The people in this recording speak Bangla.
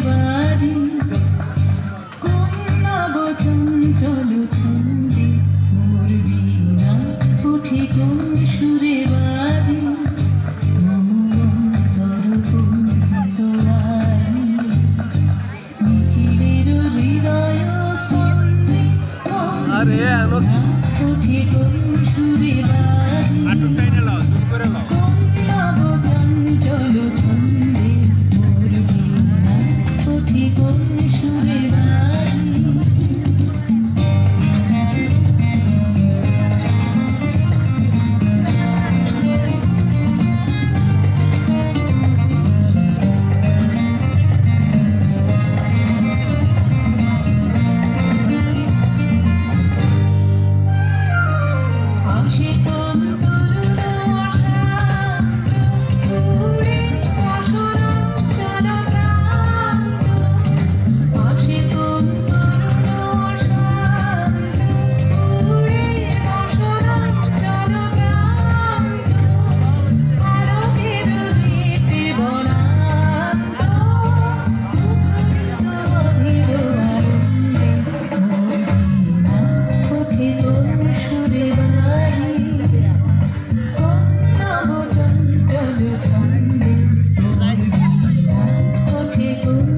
বাজি কন্যা বচঞ্চল ছন্দে মোর বীণা উঠে কোন সুরে বাজি মম অন্তর কম্পিত আজি নিখিলের হৃদয় স্পন্দে উঠে কোন সুরে বাজি কন্যা বচঞ্চল ছন্দে মোর বীণা উঠে কোন সুরে বাজি আসে কোন তরুণ আশা উড়ে অসরণ চলপ্রান্ত আসে কোন তরুণ আশা উড়ে অসরণ চলপ্রান্ত আলোকের রেতে বনান্ত মুখরিত অধীর আনন্দে মোর বীণা ওঠে কোন সুরে বাজি কন্যা বচঞ্চল ছন্দে মোর বীণা ওঠে কোন